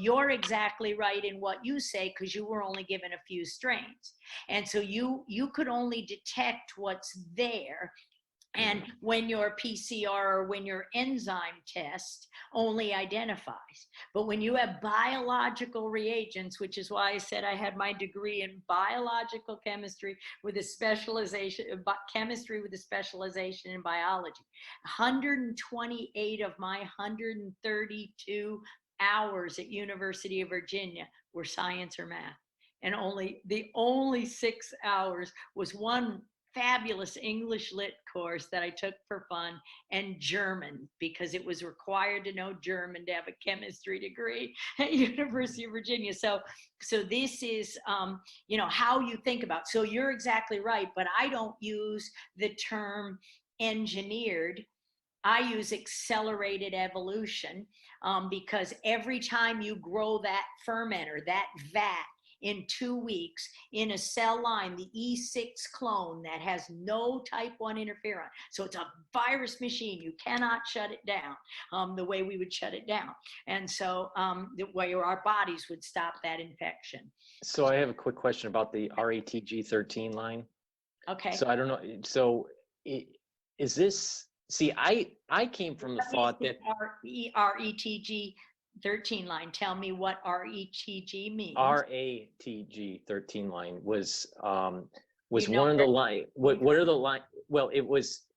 you're exactly right in what you say, because you were only given a few strains. And so you could only detect what's there. And when your PCR or when your enzyme test only identifies. But when you have biological reagents, which is why I said I had my degree in biological chemistry with a specialization, chemistry with a specialization in biology. 128 of my 132 hours at University of Virginia were science or math. And the only 6 hours was one fabulous English lit course that I took for fun, and German, because it was required to know German to have a chemistry degree at University of Virginia. So this is, how you think about. So you're exactly right, but I don't use the term engineered. I use accelerated evolution, because every time you grow that fermenter, that vat, in 2 weeks in a cell line, the E6 clone that has no type 1 interferon. So it's a virus machine. You cannot shut it down the way we would shut it down. And so the way our bodies would stop that infection. So I have a quick question about the RATG13 line. Okay. So I don't know. So is this, see, I came from the thought that RETG 13 line. Tell me what RETG means. RATG 13 line was You know one of the line. What are the line? Well, it was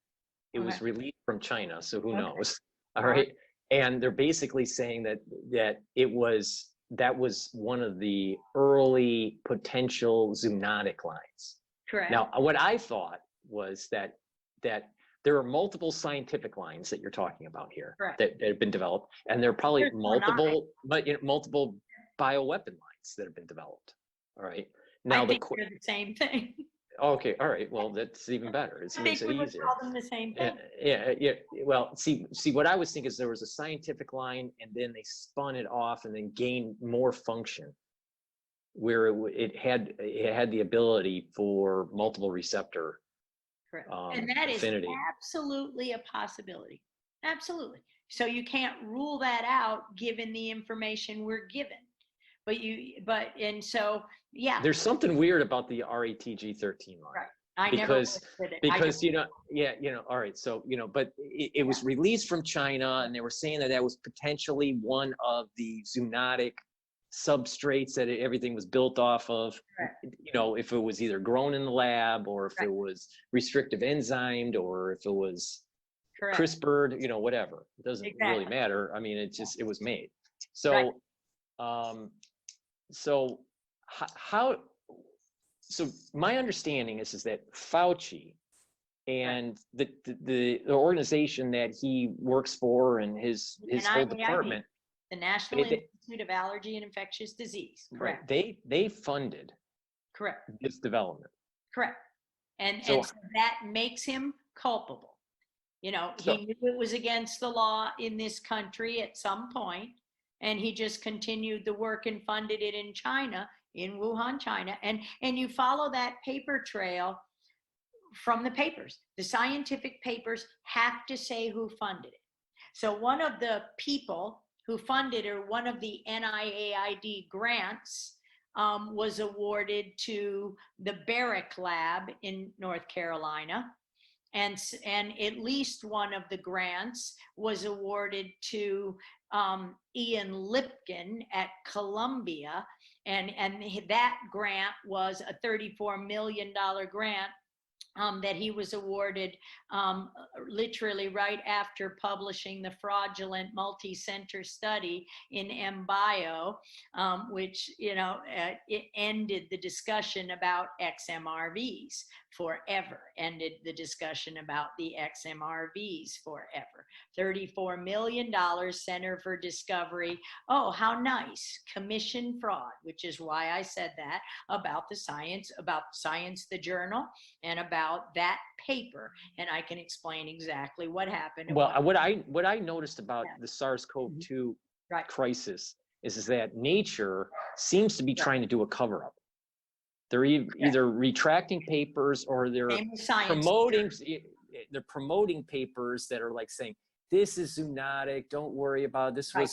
Okay. released from China, so who Okay. knows? All right. And they're basically saying that that was one of the early potential zoonotic lines. Correct. Now, what I thought was that there are multiple scientific lines that you're talking about here that have been developed, and there are probably multiple bioweapon lines that have been developed. All right. Now I think they're the same thing. Okay. All right. Well, that's even better. It makes it easier. Call them the same thing. Yeah. Well, see, what I was thinking is there was a scientific line, and then they spun it off and then gained more function, where it had the ability for multiple receptor. Correct. And that affinity. is absolutely a possibility. Absolutely. So you can't rule that out given the information we're given. Yeah. There's something weird about the RATG 13 line. Right. Because all right. So, but it was released from China, and they were saying that was potentially one of the zoonotic substrates that everything was built off of. If it was either grown in the lab, or if it was restrictive enzymed, or if it was CRISPR'd, whatever. It doesn't really matter. I mean, it was made. So, so my understanding is that Fauci and the organization that he works for, and his whole department, the National Institute of Allergy and Infectious Disease. Correct. They funded this development. Correct. And so that makes him culpable. He knew it was against the law in this country at some point, and he just continued the work and funded it in China, in Wuhan, China. And you follow that paper trail from the papers. The scientific papers have to say who funded it. So one of the people who funded, or one of the NIAID grants, was awarded to the Barrick Lab in North Carolina. And at least one of the grants was awarded to Ian Lipkin at Columbia. And that grant was a $34 million grant that he was awarded literally right after publishing the fraudulent multi-center study in MBio, which, it ended the discussion about XMRVs forever, ended the discussion about the XMRVs forever. $34 million, Center for Discovery. Oh, how nice. Commission fraud, which is why I said that about Science, the journal, and about that paper. And I can explain exactly what happened. Well, what I noticed about the SARS-CoV-2 crisis is that Nature seems to be trying to do a cover-up. They're either retracting papers, or they're promoting papers that are like saying, this is zoonotic. Don't worry about it. This Right.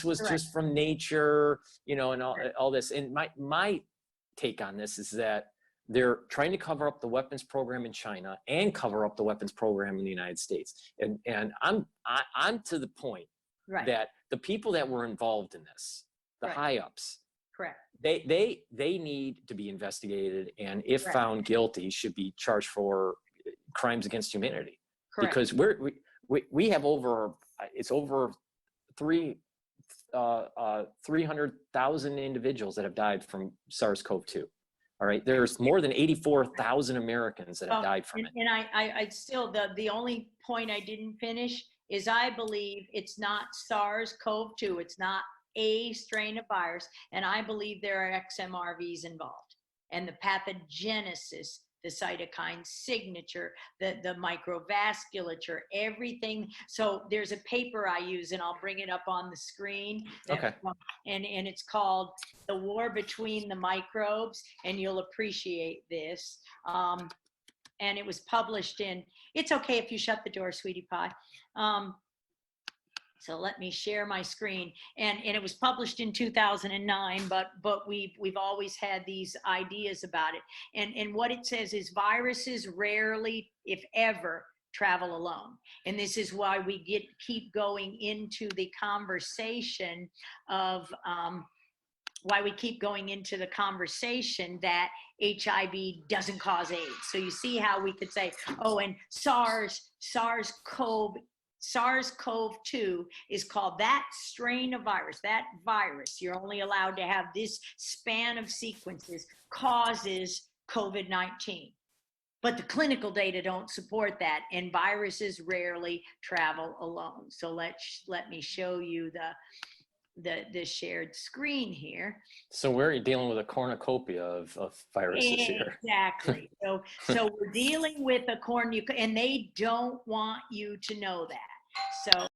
was Correct. just from nature, you know, and Right. all this. And my take on this is that they're trying to cover up the weapons program in China and cover up the weapons program in the United States. And I'm to the point Right. that the people that were involved in this, the Right. high ups, Correct. they need to be investigated, and if Correct. found guilty, should be charged for crimes against humanity. Correct. Because we have over, it's over 300,000 individuals that have died from SARS-CoV-2. All right, there's more than 84,000 Americans that have died from it. And I still, the only point I didn't finish is I believe it's not SARS-CoV-2. It's not a strain of virus. And I believe there are XMRVs involved. And the pathogenesis, the cytokine signature, the microvasculature, everything. So there's a paper I use, and I'll bring it up on the screen. Okay. And it's called The War Between the Microbes, and you'll appreciate this. And it was published in, it's okay if you shut the door, sweetie pie. So let me share my screen. And it was published in 2009, but we've always had these ideas about it. And what it says is viruses rarely, if ever, travel alone. And this is why we keep going into the conversation of that HIV doesn't cause AIDS. So you see how we could say, oh, and SARS-CoV-2 is called that strain of virus, that virus, you're only allowed to have this span of sequences, causes COVID-19. But the clinical data don't support that, and viruses rarely travel alone. So let me show you the shared screen here. So we're dealing with a cornucopia of viruses here. Exactly. So we're dealing with a cornucopia, and they don't want you to know that. So